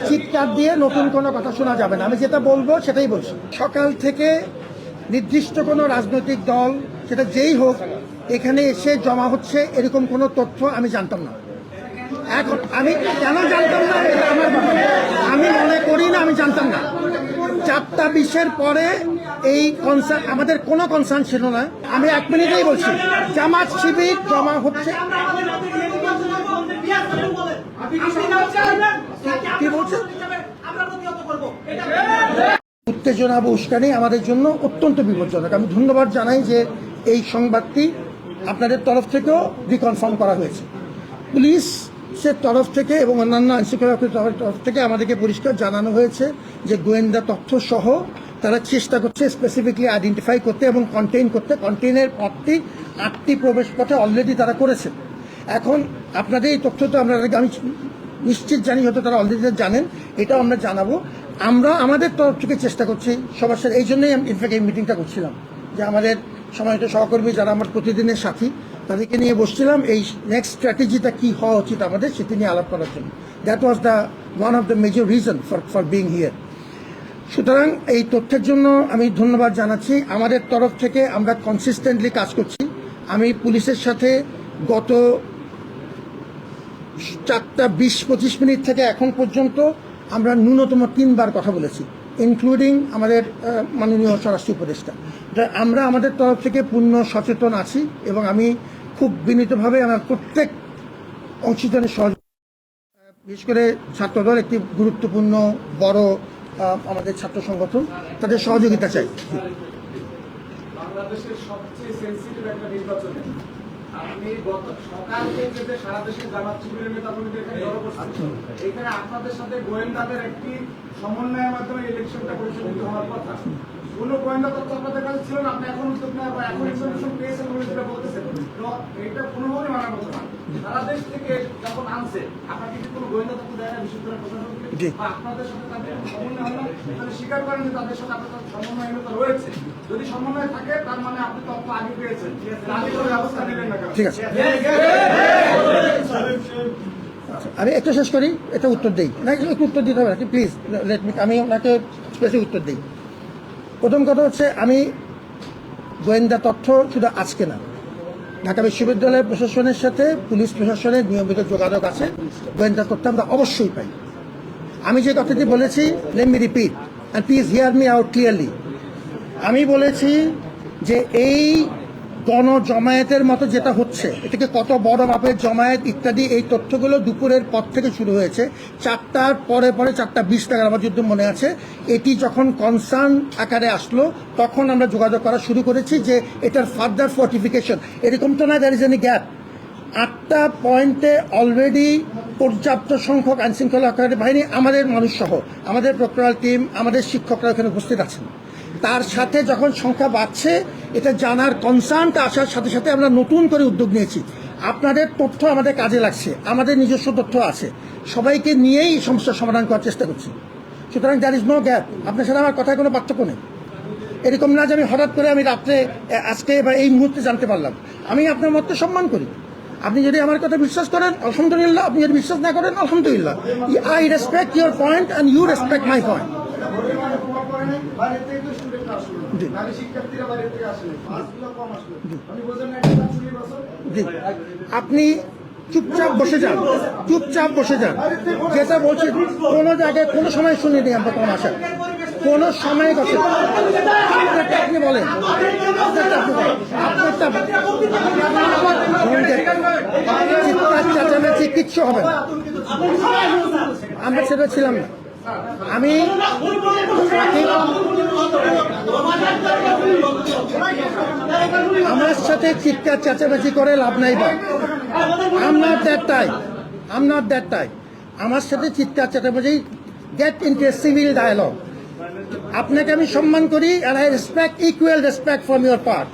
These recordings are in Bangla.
চিৎকার দিয়ে নতুন কোনো কথা শোনা যাবে না। আমি যেটা বলবো সেটাই বলছি। সকাল থেকে নির্দিষ্ট কোনো রাজনৈতিক দল সেটা যেই হোক এখানে এসে জমা হচ্ছে এরকম কোনো তথ্য আমি জানতাম না। এখন আমি কেন জানতাম না এটা আমার ব্যাপার, আমি মনে করি না আমি জানতাম না। 4:20 পরে এই কনসার্ন আমাদের কোনো কনসার্ন ছিল না। আমি 1 মিনিটেই বলছি জামাত শিবির জমা হচ্ছে। কি বলছেন? উত্তেজনা বা উস্কানি আমাদের জন্য অত্যন্ত বিপজ্জনক। আমি ধন্যবাদ জানাই যে এই সংবাদটি আপনাদের তরফ থেকেও রিকনফার্ম করা হয়েছে। পুলিশের তরফ থেকে এবং অন্যান্য আইনশৃঙ্খলা তরফ থেকে আমাদেরকে পরিষ্কার জানানো হয়েছে যে গোয়েন্দা তথ্য সহ তারা চেষ্টা করছে স্পেসিফিকলি আইডেন্টিফাই করতে এবং কন্টেইন করতে। কন্টেইনের পথটি 8টি প্রবেশ পথে অলরেডি তারা করেছে। এখন আপনাদের এই তথ্য তো আমরা আমি নিশ্চিত জানি, হয়তো তারা অলরেডি জানেন, এটাও আমরা জানাবো। আমরা আমাদের তরফ থেকে চেষ্টা করছি সবার সাথে। এই জন্যই ইনফ্যাক্ট এই মিটিংটা করছিলাম যে আমাদের সম্মানিত সহকর্মী যারা আমার প্রতিদিনের সাথী তাদেরকে নিয়ে বসছিলাম এই নেক্সট স্ট্র্যাটেজিটা কী হওয়া উচিত আমাদের সেটি নিয়ে আলাপ করার জন্য। That was the one of the major reason for being here. সুতরাং এই তথ্যের জন্য আমি ধন্যবাদ জানাচ্ছি। আমাদের তরফ থেকে আমরা কনসিস্টেন্টলি কাজ করছি। আমি পুলিশের সাথে গত 4:20-25 থেকে এখন পর্যন্ত আমরা ন্যূনতম 3 বার কথা বলেছি, ইনক্লুডিং আমাদের মাননীয় স্বরাষ্ট্র উপদেষ্টা। আমরা আমাদের তরফ থেকে পূর্ণ সচেতন আছি এবং আমি খুব বিনীতভাবে আমার প্রত্যেক অংশীদারের সহযোগিতা, বিশেষ করে ছাত্রদল একটি গুরুত্বপূর্ণ বড় আমাদের ছাত্র সংগঠন, তাদের সহযোগিতা চাই। বাংলাদেশের সবচেয়ে সেনসিটিভ একটা নির্বাচন আপনি গত সকাল থেকে যে সারা দেশে জামাত শিবিরের নেতাকর্মীদের এখানে জড়ো করছেন, এখানে আপনাদের সাথে গোয়েন্দাদের একটি সমন্বয়ের মাধ্যমে ইলেকশনটা পরিচালিত হওয়ার কথা। কোনো গোয়েন্দা তথ্য আপনাদের কাছে ছিল না, আপনি এখন উদ্যোগ নেওয়া বা এখন ইনফরমেশন পেয়েছেন বলে যেটা বলতেছেন, তো এটা কোনোভাবেই মানার মতো না। সারা দেশ থেকে যখন আনছে আপনাকে কি কোনো গোয়েন্দা তথ্য দেয় না বিশ্ববিদ্যালয় প্রশাসনকে বা আপনাদের সাথে তাদের সমন্বয় হয় না? তাহলে স্বীকার করেন যে তাদের সাথে আপনার সমন্বয়হীনতা রয়েছে। যদি সমন্বয় থাকে তার মানে আপনি তথ্য আগে পেয়েছেন, আগে কোনো ব্যবস্থা নেবেন না। ঠিক আছে, আমি একটা শেষ করি, এটা উত্তর দিই না, একটু উত্তর দিতে হবে প্লিজ, আমি ওনাকে স্পেসিফিক উত্তর দিই। প্রথম কথা হচ্ছে আমি গোয়েন্দা তথ্য শুধু আজকে না, ঢাকা বিশ্ববিদ্যালয় প্রশাসনের সাথে পুলিশ প্রশাসনের নিয়মিত যোগাযোগ আছে, গোয়েন্দা তথ্য আমরা অবশ্যই পাই। আমি যে কথাটি বলেছি, let me repeat and please hear me out clearly. আমি বলেছি যে এই গণজমায়েতের মতো যেটা হচ্ছে, এটাকে কত বড় মাপের জমায়েত ইত্যাদি, এই তথ্যগুলো দুপুরের পর থেকে শুরু হয়েছে। 4টার পরে 4:20 টাকা আমার যুদ্ধ মনে আছে, এটি যখন কনসার্ন আকারে আসলো তখন আমরা যোগাযোগ করা শুরু করেছি যে এটার ফার্দার ফর্টিফিকেশন। এরকম তো না দ্যার ইজ এনি গ্যাপ। 8টা পয়েন্টে অলরেডি পর্যাপ্ত সংখ্যক আইনশৃঙ্খলা বাহিনী, আমাদের মানুষ সহ আমাদের প্রক্টোরাল টিম, আমাদের শিক্ষকরা এখানে উপস্থিত আছেন। তার সাথে যখন সংখ্যা বাড়ছে, এটা জানার কনসার্নটা আসার সাথে সাথে আমরা নতুন করে উদ্যোগ নিয়েছি। আপনাদের তথ্য আমাদের কাজে লাগছে, আমাদের নিজস্ব তথ্য আছে, সবাইকে নিয়েই সমস্যার সমাধান করার চেষ্টা করছি। সুতরাং দ্যার ইজ নো গ্যাপ। আপনার সাথে আমার কথায় কোনো পার্থক্য নেই। এরকম না যে আমি হঠাৎ করে আমি রাত্রে আজকে বা এই মুহূর্তে জানতে পারলাম। আমি আপনার মতকে সম্মান করি। আপনি যদি আমার কথা বিশ্বাস করেন আলহামদুলিল্লাহ, আপনি যদি বিশ্বাস না করেন আলহামদুলিল্লাহ। I respect your point and you respect my point. আপনি চুপচাপ বসে যান, চুপচাপ বসে যান। যেটা বলছি কোনো জায়গায় কোনো সময় শুনিনি আমরা কোনো আশা, কোনো সময় কথা আপনি বলেন, চেঁচামেচি কিচ্ছু হবে না, আমরা সেটা ছিলাম না। আমি আমার সাথে চিৎকার চেঁচামেচি করে লাভ নাই বা I'm not that type. আমার সাথে চিৎকার চেঁচামেচি, get into a civil dialogue. আপনাকে আমি সম্মান করি and I respect equal respect from your part.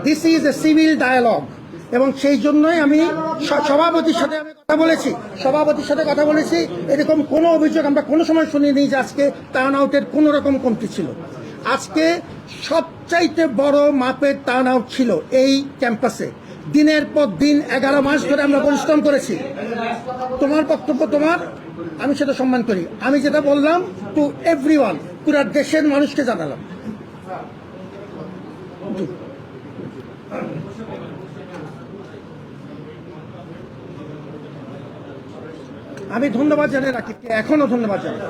This is a civil dialogue. এবং সেই জন্যই আমি সভাপতির সাথে কথা বলেছি। এরকম কোনো অভিযোগ আমরা কোনো সময় শুনিনি যে আজকে টার্ন আউটের কোনো রকম কমতি ছিল। আজকে সবচাইতে বড় মাপের টার্ন আউট ছিল এই ক্যাম্পাসে। দিনের পর দিন 11 মাস ধরে আমরা পরিশ্রম করেছি। তোমার বক্তব্য তোমার, আমি সেটা সম্মান করি। আমি যেটা বললাম টু এভরিওয়ান, পুরো দেশের মানুষকে জানালাম। জি। আমি ধন্যবাদ জানাই রাকিবকে, এখনো ধন্যবাদ জানাই।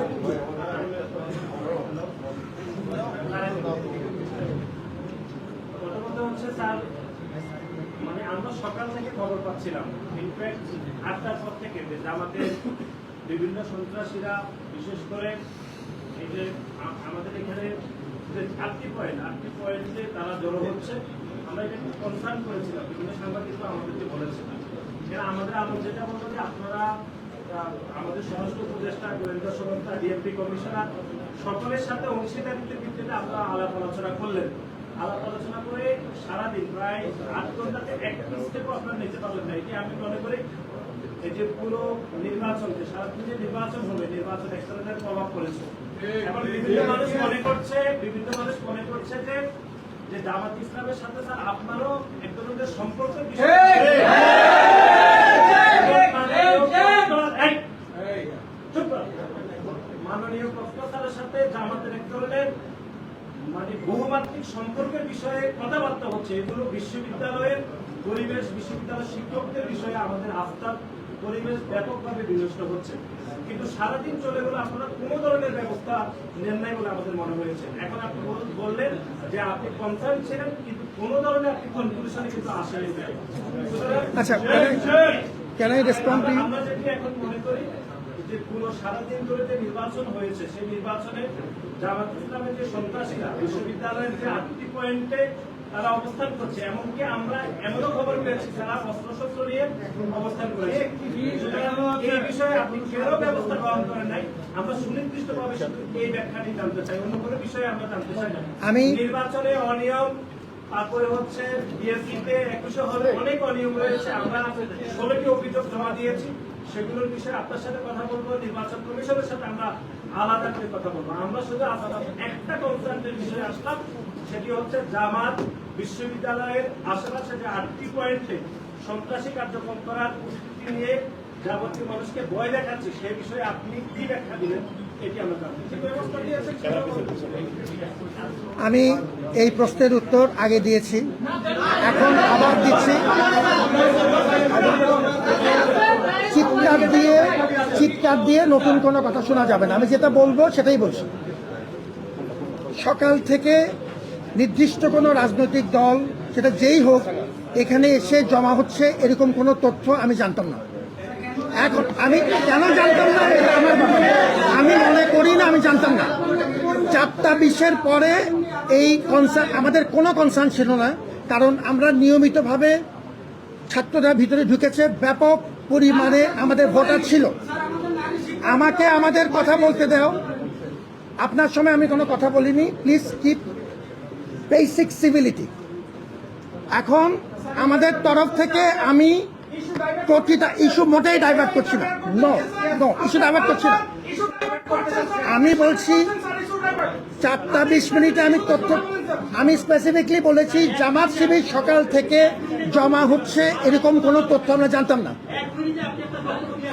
প্রথমত হচ্ছে স্যার, মানে আমরা সকাল থেকে খবর পাচ্ছিলাম, ইনফ্যাক্ট 8টার পর থেকে যে জামাতের বিভিন্ন সন্ত্রাসীরা, বিশেষ করে এই যে আমাদের এখানে যে 8টি পয়েন্টে তারা জড়ো হচ্ছে, আমরা এটা একটু কনসার্ন করেছিলাম, বিভিন্ন সাংবাদিকরা আমাদেরকে বলেছিলাম। আমাদের আলোচ যেটা বলতো যে আপনারা আমাদের স্বরাষ্ট্র উপদেষ্টা, গোয়েন্দা সংস্থা, ডিএমপি কমিশনার সকলের সাথে অংশীদারিত্বের ভিত্তিতে আমরা আলাপ আলোচনা করলেন। আলাপ আলোচনা করে সারাদিন প্রায় 8 ঘন্টাতে একটা স্টেপও আপনারা নিতে পারলেন না। এটি আমি মনে করি এই যে পুরো নির্বাচন, যে সারাদিন যে নির্বাচন হবে, নির্বাচন এক্সট্রাঅর্ডিনারি প্রভাব পড়েছে। এখন বিভিন্ন মানুষ মনে করছে যে জামাত ইসলামের সাথে স্যার আপনারও এক ধরনের সম্পর্কের বিষয়। মাননীয় প্রফেসরের সাথে জামাতের এক ধরনের মানে বহুমাত্রিক সম্পর্কের বিষয়ে কথাবার্তা হচ্ছে। এগুলো বিশ্ববিদ্যালয়ের পরিবেশ, বিশ্ববিদ্যালয়ের শিক্ষকদের বিষয়ে আমাদের আস্থার পরিবেশ ব্যাপকভাবে বিনষ্ট হচ্ছে। কিন্তু সারাদিন চলে গেলে আপনারা কোনো ধরনের ব্যবস্থা নেন নাই বলে আমাদের মনে হয়েছে। এখন আপনি বললেন যে আপনি কনসার্ন ছিলেন, কিন্তু কোনো ধরনের আপনি কনক্লুশনে কিন্তু আসেনি। আচ্ছা, can I respond to you? আমরা যেটি এখন মনে করি যে পুরো সারাদিন ধরে যে নির্বাচন হয়েছে, সেই নির্বাচনে জামাত ইসলামের যে সন্ত্রাসীরা বিশ্ববিদ্যালয়ের যে 8টি পয়েন্টে তারা অবস্থান করছে, এমনকি আমরা এমনও খবর পেয়েছি যারা অস্ত্রশস্ত্র নিয়ে অবস্থান করেছে। এই বিষয়ে আপনি কেন ব্যবস্থা গ্রহণ করেন নাই, আমরা সুনির্দিষ্টভাবে শুধু এই ব্যাখ্যাটি জানতে চাই, অন্য কোনো বিষয়ে আমরা জানতে চাই না। নির্বাচনে অনিয়ম, তারপরে হচ্ছে বিএসসিতে 21 হলে অনেক অনিয়ম রয়েছে। আমরা 16টি অভিযোগ জমা দিয়েছি, সেগুলোর বিষয়ে আপনার সাথে কথা বলবো, নির্বাচন কমিশনের সাথে আমরা আলাদা করে কথা বলবো। আমরা শুধু একটা কনসার্নের বিষয়ে আসলাম, সেটি হচ্ছে জামাত বিশ্ববিদ্যালয়ের আশেপাশে যে 8টি পয়েন্টে সন্ত্রাসী কার্যক্রম করার পরিস্থিতি নিয়ে যাবতীয় মানুষকে ভয় দেখাচ্ছে, সে বিষয়ে আপনি কি ব্যাখ্যা দিলেন, এটি আমরা জানতে চাই। ব্যবস্থা দিয়েছে, আমি এই প্রশ্নের উত্তর আগে দিয়েছি, এখন আবার দিচ্ছি। চিৎকার দিয়ে নতুন কোনো কথা শোনা যাবে না। আমি যেটা বলবো সেটাই বলছি। সকাল থেকে নির্দিষ্ট কোনো রাজনৈতিক দল, সেটা যেই হোক, এখানে এসে জমা হচ্ছে এরকম কোনো তথ্য আমি জানতাম না। এখন আমি কেন জানতাম না এটা আমার ব্যাপার, আমি মনে করি না আমি জানতাম না। 4টা 20-এর পরে এই কনসার্ন, আমাদের কোনো কনসার্ন ছিল না, কারণ আমরা নিয়মিতভাবে ছাত্ররা ভিতরে ঢুকেছে, ব্যাপক পরিমাণে আমাদের ভোটার ছিল। আমাকে আমাদের কথা বলতে দাও, আপনার সময় আমি কোনো কথা বলিনি। Please keep basic civility. এখন আমাদের তরফ থেকে আমি প্রতিটা ইস্যু মোটেই ডাইভার্ট করছি না, নো ইস্যু ডাইভার্ট করছি না। আমি বলছি 4টা 20 আমি তথ্য, আমি স্পেসিফিকলি বলেছি জামাত শিবির সকাল থেকে জমা হচ্ছে এরকম কোনো তথ্য আমরা জানতাম না।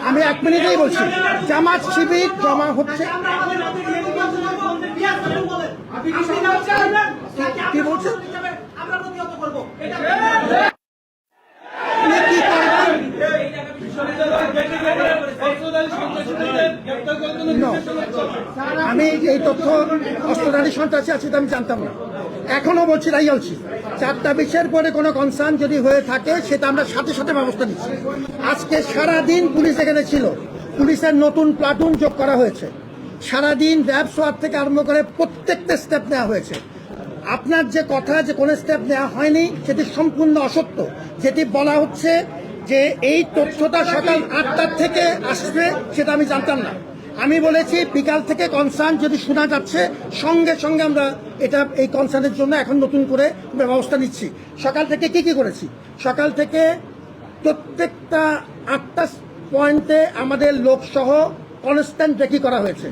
আমি 1 মিনিটেই বলছি জামাত শিবির জমা হচ্ছে। কি বলছেন? আমি এই তথ্য অস্ত্রধারী সন্ত্রাসী আছে আমি জানতাম না, এখনো বলছি, তাই বলছি 4টা 20-এর পরে কোনো কনসার্ন যদি হয়ে থাকে সেটা আমরা সাথে সাথে ব্যবস্থা নিচ্ছি। আজকে সারাদিন পুলিশ এখানে ছিল, পুলিশের নতুন প্লাটুন যোগ করা হয়েছে, সারাদিন র্যাব সোয়ার থেকে আরম্ভ করে প্রত্যেকটা স্টেপ নেওয়া হয়েছে। আপনার যে কথা যে কোনো স্টেপ নেওয়া হয়নি সেটি সম্পূর্ণ অসত্য। যেটি বলা হচ্ছে যে এই তথ্যটা সকাল 8টার থেকে আসবে সেটা আমি জানতাম না। আমি বলেছি বিকাল থেকে কনসার্ন যদি শোনা যাচ্ছে সঙ্গে সঙ্গে আমরা এটা এই কনসার্নের জন্য এখন নতুন করে ব্যবস্থা নিচ্ছি। সকাল থেকে কি করেছি, সকাল থেকে প্রত্যেকটা 8টা পয়েন্টে আমাদের লোকসহ কনস্ট্যান্ট রেকি করা হয়েছে,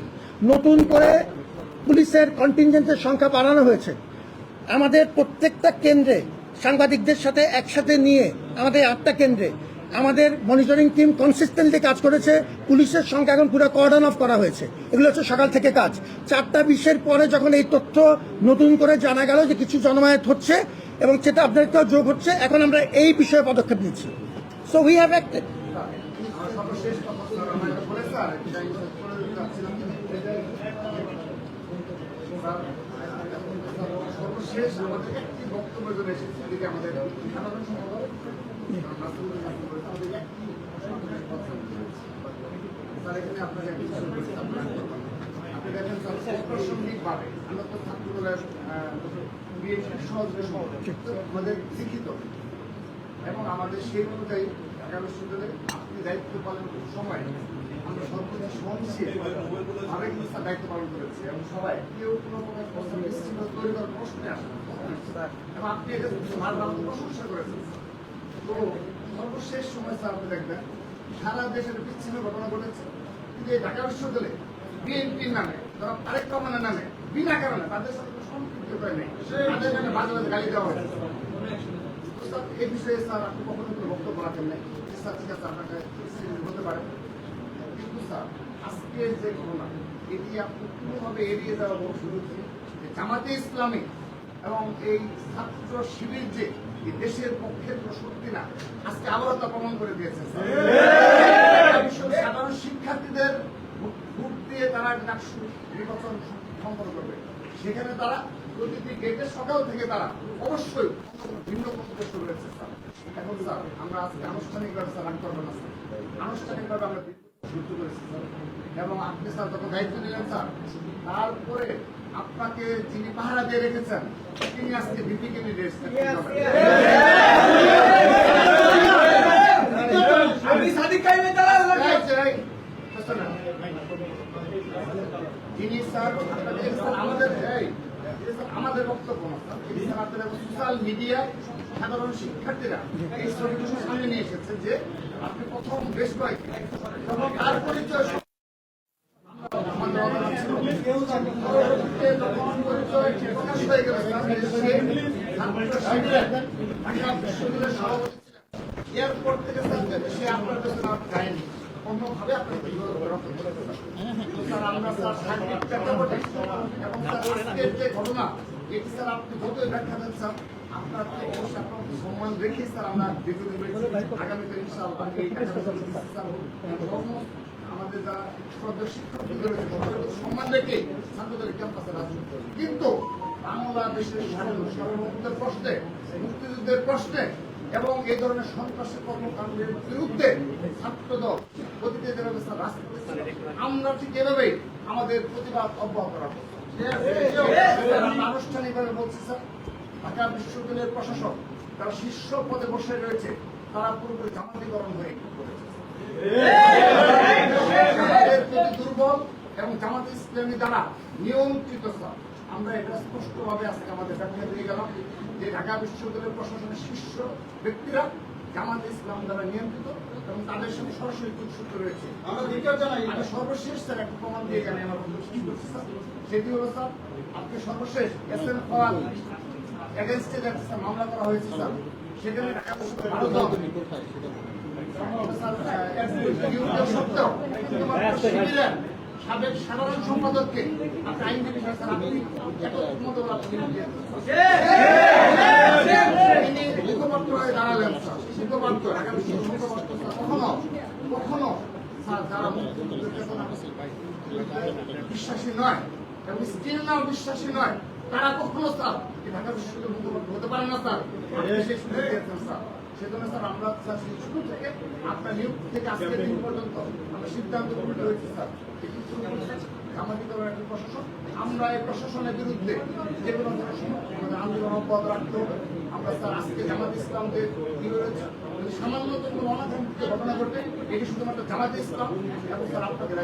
নতুন করে পুলিশের কন্টিনজেন্টের সংখ্যা বাড়ানো হয়েছে। আমাদের প্রত্যেকটা কেন্দ্রে সাংবাদিকদের সাথে একসাথে নিয়ে আমাদের 8টা কেন্দ্রে আমাদের মনিটরিং টিম কনসিস্টেন্টলি কাজ করেছে। পুলিশের সংখ্যা এখন পুরো কর্ডন অফ করা হয়েছে। এগুলো হচ্ছে সকাল থেকে কাজ। 4:20 পরে যখন এই তথ্য নতুন করে জানা গেল যে কিছু জনমায়েত হচ্ছে এবং সেটা আপনাদেরকেও যোগ হচ্ছে, এখন আমরা এই বিষয়ে পদক্ষেপ নিচ্ছি। So we have acted. আমার সর্বশেষ কথা স্যার, আমার এটা বলে স্যার একটু যাই করে দিতে চাচ্ছিলাম। সর্বশেষ আমাদের একটি বক্তব্য জন্য এসেছে, এদিকে আমাদের সাধারণ সম্পাদক আমাদের একটি স্যার এখানে আপনাকে একটি বিষয় বলছি, আপনি দেখেন স্যার অপ্রাসঙ্গিকভাবে আমরা তো ছাত্রদলের বিএনপির সহযোগী আমাদের লিখিত এবং আমাদের সেই অনুযায়ী ঢাকা বিশ্ববিদ্যালয়ে আপনি দায়িত্ব পালনের সময় আমরা সর্বোচ্চ সহনশীল ভাবে কিন্তু তার দায়িত্ব পালন করেছি এবং সবাই কেউ কোনো প্রকার প্রশ্ন বিশৃঙ্খলা তৈরি করার প্রশ্নে আসে এবং আপনি এটা বারবার প্রশংসা করেছেন। তো সর্বশেষ সময় স্যার আপনি দেখবেন সারা দেশের বিচ্ছিন্ন ঘটনা ঘটেছে, কিন্তু এই ঢাকা বিশ্ববিদ্যালয়ে বিএনপির নামে তারা তারেক রহমানের নামে বিনা কারণে তাদের সাথে কোনো সম্পৃক্ত করে নেই, তাদের নামে বাজে বাজে গালি দেওয়া হয়েছে। এই বিষয়ে স্যার আপনি কখনো কোনো বক্তব্য রাখেন নাই, স্যার ঠিক আছে আপনাকে হতে পারে, কিন্তু স্যার আজকের যে ঘটনা এটি আপনি কোনোভাবে এড়িয়ে যাওয়া শুরু হচ্ছে জামাতে ইসলামী এবং এই ছাত্র শিবির যে এই দেশের পক্ষের কোনো শক্তি না, আজকে আবারও তা প্রমাণ করে দিয়েছে। সাধারণ শিক্ষার্থীদের ভোট দিয়ে তারা ডাকসু নির্বাচন সম্পন্ন করবে, সেখানে তারা প্রতিটি গেটের সকাল থেকে তারা অবশ্যই ভিন্ন বক্তব্য শুরু হয়েছে। এখন স্যার আমরা আজকে আনুষ্ঠানিকভাবে স্যার রাখতে পারবো না, স্যার আনুষ্ঠানিকভাবে আমরা যুক্ত করেছি স্যার, এবং আপনি স্যার যখন দায়িত্ব নিলেন স্যার, তারপরে আপনাকে যিনি পাহারা দিয়ে রেখেছেন তিনি আজকে ভিপিকে নির্দেশ যিনি স্যার আপনাকে আমাদের বক্তব্য সোশ্যাল মিডিয়া সাধারণ শিক্ষার্থীরা এই ছবিগুলো সামনে নিয়ে এসেছে যে আপনি প্রথম বেশ কয়েক তখন তার পরিচয় এয়ারপোর্ট থেকে সে আপনার পেছনে যায়নি, অন্যভাবে আপনাকে স্যার আমরা স্যার সার্বিক প্রেক্ষাপটে এবং আজকের যে ঘটনা এটি স্যার আপনি যতই ব্যাখ্যা দেন স্যার আপনার অবশ্যই আপনার সম্মান রেখে স্যার আমরা দীর্ঘদিন আগামীতে ইনশাআল্লাহ এই আমাদের যারা শ্রদ্ধা শিক্ষক সম্মান রেখে ছাত্রদের ক্যাম্পাসে রাজনীতি করে, কিন্তু বাংলাদেশের সার্বভৌমত্বের প্রশ্নে মুক্তিযুদ্ধের প্রশ্নে এবং এই ধরনের সন্ত্রাসের কর্মকাণ্ডের বিরুদ্ধে ছাত্রদল প্রতিটি ব্যবস্থা রাজনীতি আমরা ঠিক এভাবেই আমাদের প্রতিবাদ অব্যাহত রাখবো। আনুষ্ঠানিকভাবে বলছি স্যার, ঢাকা বিশ্ববিদ্যালয়ের প্রশাসক তারা শীর্ষ পদে বসে রয়েছে, তারা পুরোপুরি জামাতিকরণ হয়ে দুর্বল এবং জামাত ইসলামী দ্বারা নিয়ন্ত্রিত স্যার। আমরা এটা স্পষ্টভাবে আজকে আমাদের ব্যাখ্যা দিয়ে গেলাম যে ঢাকা বিশ্ববিদ্যালয়ের প্রশাসনের শীর্ষ ব্যক্তিরা জামাত ইসলাম দ্বারা নিয়ন্ত্রিত এবং তাদের সঙ্গে সরাসরি যোগসূত্র রয়েছে। আমি সর্বশেষ স্যার একটা প্রমাণ দিয়ে গেলে আমার বক্তব্য শেষ করছি স্যার, সেটি হলো স্যার আজকে সর্বশেষ এসএম ফওয়াদ এগেইনস্টে যে মামলা করা হয়েছে স্যার, সেখানে ঢাকা সাবেক সাধারণ সম্পাদককে আপনি আইনজীবী মুখপাত্র হয়ে দাঁড়ালেন স্যার, মুখপাত্র ঢাকা বিশ্ববিদ্যালয়ের মুখপাত্র কখনো কখনো স্যার যারা বিশ্বাসী নয় এবং স্টিল নাও বিশ্বাসী নয় তারা কখনো স্যার ঢাকা বিশ্ববিদ্যালয়ের মুখপাত্র হতে পারে না স্যার, বিশেষ করে দিয়েছেন স্যার। সেজন্য স্যার আমরা স্যার শুরু থেকে আপনার নিয়োগ থেকে আজকের দিন পর্যন্ত আমরা সিদ্ধান্ত গ্রহণ করেছি স্যার জামাতিকরণ একটা প্রশাসন, আমরা এই প্রশাসনের বিরুদ্ধে যে কোনো ধরনের আন্দোলন অব্যাহত রাখতে হবে। আমরা স্যার আজকে জামাত ইসলামদের কি রয়েছে সামান্যতম অনাকাঙ্ক্ষিত ঘটনা ঘটে এটি শুধুমাত্র জামাত ইসলাম এবং স্যার আপনাদের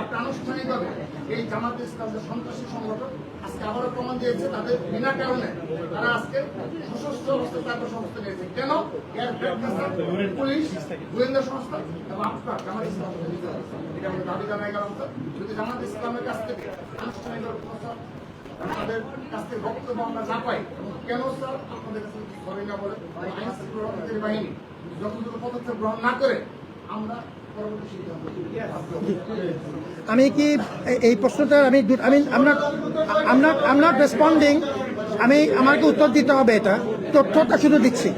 আপনি আনুষ্ঠানিকভাবে এই জামাত ইসলাম যে সন্ত্রাসী সংগঠন আজকে আবারও প্রমাণ দিয়েছে তাদের বিনা কারণে তারা আজকে সশস্ত্র অবস্থায় তাদের সংস্থা নিয়েছে। কেন? এর পুলিশ, গোয়েন্দা সংস্থা এবং আপনার জামাত ইসলাম এটা আমাদের দাবি জানাই গেলাম স্যার, যদি জামাত ইসলামের কাছ থেকে আনুষ্ঠানিক আপনাদের কাছ থেকে বক্তব্য আমরা না পাই, কেন স্যার আপনাদের কাছে সরি না বলে আইন শৃঙ্খলা রক্ষাকারী বাহিনী যথাযথ পদক্ষেপ গ্রহণ না করে আমরা পরবর্তী সিদ্ধান্ত নিই? আমি কি এই প্রশ্নটা I'm not responding, আমাকে উত্তর দিতে হবে, এটা তথ্যটা শুধু দিচ্ছি।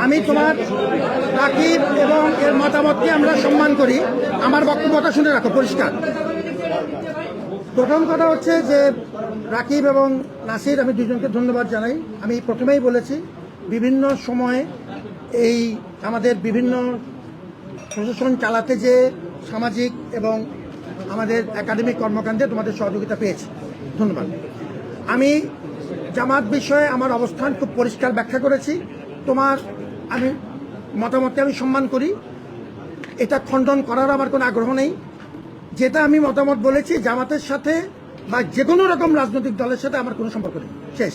আমি তোমার রাকিব এবং এর মতামতকে আমরা সম্মান করি, আমার বক্তব্যটা শুনে রাখো পরিষ্কার। প্রথম কথা হচ্ছে যে রাকিব এবং নাসির, আমি দুজনকে ধন্যবাদ জানাই। আমি প্রথমেই বলেছি বিভিন্ন সময়ে এই আমাদের বিভিন্ন প্রশাসন চালাতে যে সামাজিক এবং আমাদের একাডেমিক কর্মকাণ্ডে তোমাদের সহযোগিতা পেয়েছি, ধন্যবাদ। আমি জামাত বিষয়ে আমার অবস্থান খুব পরিষ্কার ব্যাখ্যা করেছি। আমি মতামতকে আমি সম্মান করি, এটা খণ্ডন করার আমার কোনো আগ্রহ নেই। যেটা আমি মতামত বলেছি, জামাতের সাথে বা যে কোনো রকম রাজনৈতিক দলের সাথে আমার কোনো সম্পর্ক নেই, শেষ।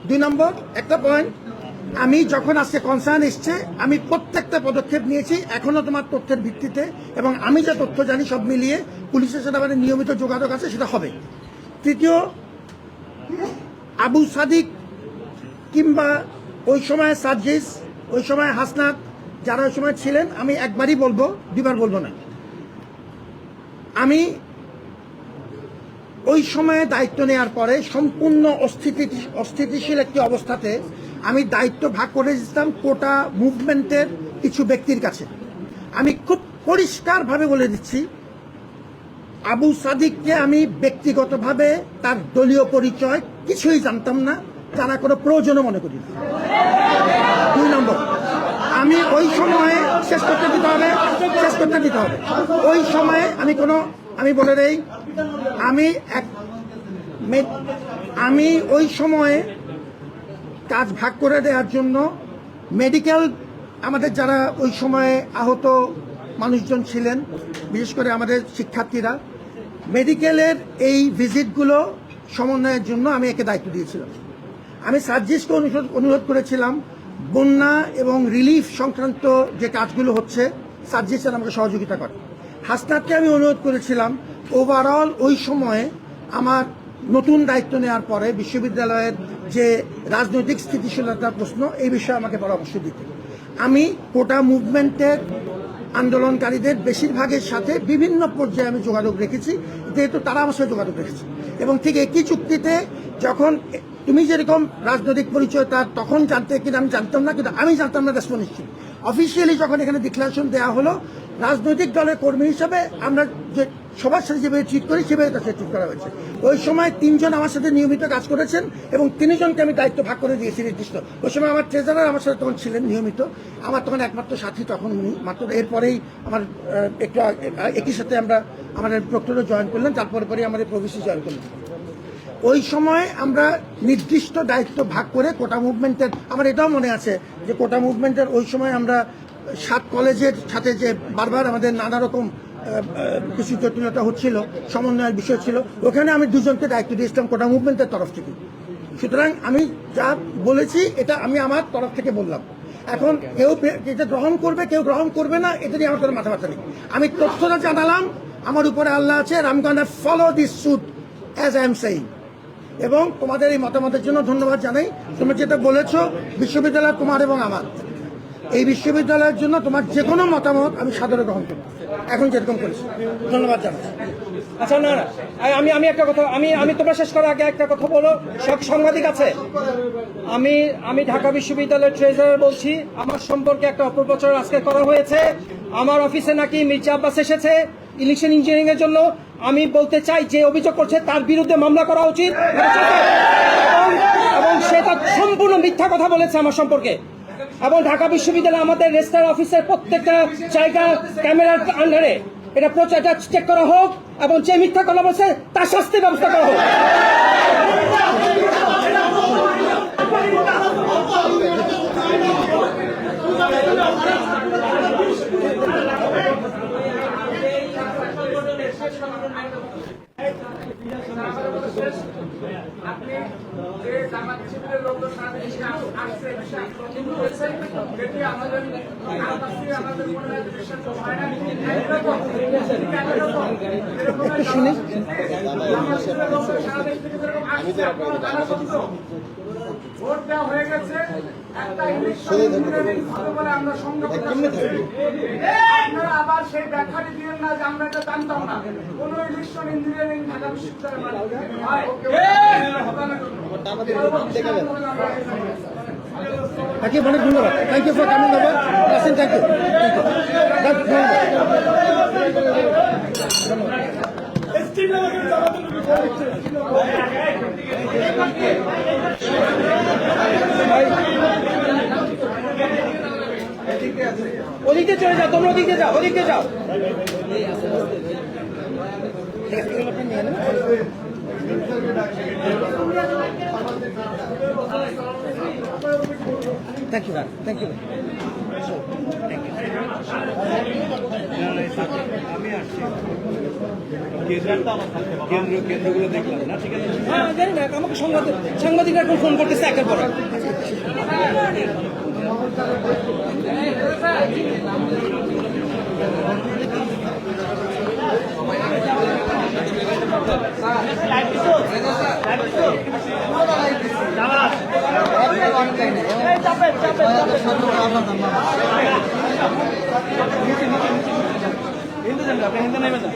2 নম্বর একটা পয়েন্ট, আমি যখন আজকে কনসার্ন এসছে আমি প্রত্যেকটা পদক্ষেপ নিয়েছি এখনো তোমার তথ্যের ভিত্তিতে, এবং আমি যে তথ্য জানি সব মিলিয়ে পুলিশের সাথে আমাদের নিয়মিত যোগাযোগ আছে, সেটা হবে। তৃতীয়, আবু সাদিক কিংবা ওই সময় সার্জিস, ওই সময় হাসনাত, যারা ওই সময় ছিলেন, আমি একবারই বলবো, দুবার বলবো না। আমি ওই সময়ে দায়িত্ব নেওয়ার পরে সম্পূর্ণ অস্থিতিশীল একটি অবস্থাতে আমি দায়িত্ব ভাগ করে দিতাম কোটা মুভমেন্টের কিছু ব্যক্তির কাছে। আমি খুব পরিষ্কারভাবে বলে দিচ্ছি, আবু সাদিককে আমি ব্যক্তিগতভাবে তার দলীয় পরিচয় কিছুই জানতাম না, জানা কোনো প্রয়োজনও মনে করি না। 2 নম্বর, আমি ওই সময়ে শেষ করতে দিতে হবে। ওই সময়ে আমি বলে দেই, আমি ওই সময়ে কাজ ভাগ করে দেওয়ার জন্য মেডিকেল, আমাদের যারা ওই সময়ে আহত মানুষজন ছিলেন, বিশেষ করে আমাদের শিক্ষার্থীরা, মেডিকেলের এই ভিজিটগুলো সমন্বয়ের জন্য আমি একে দায়িত্ব দিয়েছিলাম। আমি সার্জিসকে অনুরোধ করেছিলাম বন্যা এবং রিলিফ সংক্রান্ত যে কাজগুলো হচ্ছে সার্জিস আমাকে সহযোগিতা করে। হাসনাতকে আমি অনুরোধ করেছিলাম ওভারঅল ওই সময়ে আমার নতুন দায়িত্ব নেওয়ার পরে বিশ্ববিদ্যালয়ের যে রাজনৈতিক স্থিতিশীলতার প্রশ্ন, এই বিষয়ে আমাকে পরামর্শ দিতে। আমি কোটা মুভমেন্টের আন্দোলনকারীদের বেশিরভাগের সাথে বিভিন্ন পর্যায়ে আমি যোগাযোগ রেখেছি, যেহেতু তারা আমার সাথে যোগাযোগ রেখেছে। এবং ঠিক একই চুক্তিতে, যখন তুমি যেরকম রাজনৈতিক পরিচয় তার তখন জানতে, কিনা আমি জানতাম না, কিন্তু আমি জানতাম না রেসপন্স নিশ্চিত। অফিসিয়ালি যখন এখানে ডিক্লারেশন দেওয়া হলো, রাজনৈতিক দলের কর্মী হিসাবে আমরা যে সবার সাথে যেভাবে ট্রিট করি সেভাবে তার সাথে ট্রিট করা হয়েছে। ওই সময় 3 জন আমার সাথে নিয়মিত কাজ করেছেন এবং 3 জনকে আমি দায়িত্ব ভাগ করে দিয়েছি নির্দিষ্ট। ওই সময় আমার ট্রেজারার আমার সাথে তখন ছিলেন নিয়মিত, আমার তখন একমাত্র সাথী তখন উনি, মাত্র এরপরেই আমার একটু একই সাথে আমরা আমাদের প্রক্টরও জয়েন করলেন, তারপরে পরে আমাদের প্রভিসি জয়েন করলেন। ওই সময় আমরা নির্দিষ্ট দায়িত্ব ভাগ করে কোটা মুভমেন্টের, আমার এটাও মনে আছে যে কোটা মুভমেন্টের ওই সময় আমরা 7 কলেজের সাথে যে বারবার আমাদের নানা রকম কিছু জটিলতা হচ্ছিল, সমন্বয়ের বিষয় ছিল, ওখানে আমি 2 জনকে দায়িত্ব দিয়েছিলাম কোটা মুভমেন্টের তরফ থেকে। সুতরাং আমি যা বলেছি এটা আমি আমার তরফ থেকে বললাম। এখন কেউ এটা গ্রহণ করবে, কেউ গ্রহণ করবে না, এটা নিয়ে আমার কোনো মাথা ব্যথা নেই। আমি তথ্যটা জানালাম, আমার উপরে আল্লাহ আছে, I am gonna follow this suit as I am saying. এবং তোমাদের এই মতামতের জন্য ধন্যবাদ জানাই। তুমি যেটা বলেছো, বিশ্ববিদ্যালয় তোমার এবং আমার, এই বিশ্ববিদ্যালয়ের জন্য তোমার যে কোনো মতামত আমি সাদরে গ্রহণ করি, এখন যেরকম করেছি। ধন্যবাদ জানাই। আচ্ছা, না আমি একটা কথা, আমি তোমরা শেষ করার আগে একটা কথা বলো, সব সাংবাদিক আছে। আমি ঢাকা বিশ্ববিদ্যালয়ের ট্রেজারার বলছি, আমার সম্পর্কে একটা অপপ্রচার আজকে করা হয়েছে। আমার অফিসে নাকি মির্জা আব্বাস এসেছে ইলেকশন ইঞ্জিনিয়ারিং এর জন্য। আমি বলতে চাই, যে অভিযোগ করছে তার বিরুদ্ধে মামলা করা উচিত, এবং সেটা সম্পূর্ণ মিথ্যা কথা বলেছে আমার সম্পর্কে। এবং ঢাকা বিশ্ববিদ্যালয় আমাদের রেজিস্ট্রার অফিসের প্রত্যেকটা জায়গা ক্যামেরার আন্ডারে এটা চেক করা হোক, এবং যে মিথ্যা কথা বলছে তার শাস্তির ব্যবস্থা করা হোক। আপনি যে জামাত শিবিরের লোকজন সারা দেশে আসছে, সেটি আমাদের মনে হয় বিশ্বাস হয় না। এরকম সারা দেশ থেকে যেরকম আসছে আপনারা জানা সত্ত্বেও ভোট দেওয়া হয়ে গেছে একটা ইলেকশন ইঞ্জিনিয়ারিং হবে বলে আমরা সংখ্যা প্রকাশ করছি। আপনারা আবার সেই ব্যাখ্যাটি দিবেন না যে আমরা এটা জানতাম না। কোন ইলেকশন ইঞ্জিনিয়ারিং ঢাকা বিশ্ববিদ্যালয়ের হয়। তাকে অনেক ধন্যবাদ। Thank you for coming over. আসেন, থ্যাংক ইউ। ওদিকে চলে যাও, তোমরা ওদিকে যাও, ওদিকে যাও। Thank you, thank you. কেন্দ্রগুলো দেখলাম না, ঠিক আছে। হ্যাঁ, জানি না, আমাকে সাংবাদিকরা এখন ফোন করতেছে একের পর এক। হিন্দু নেমে যান।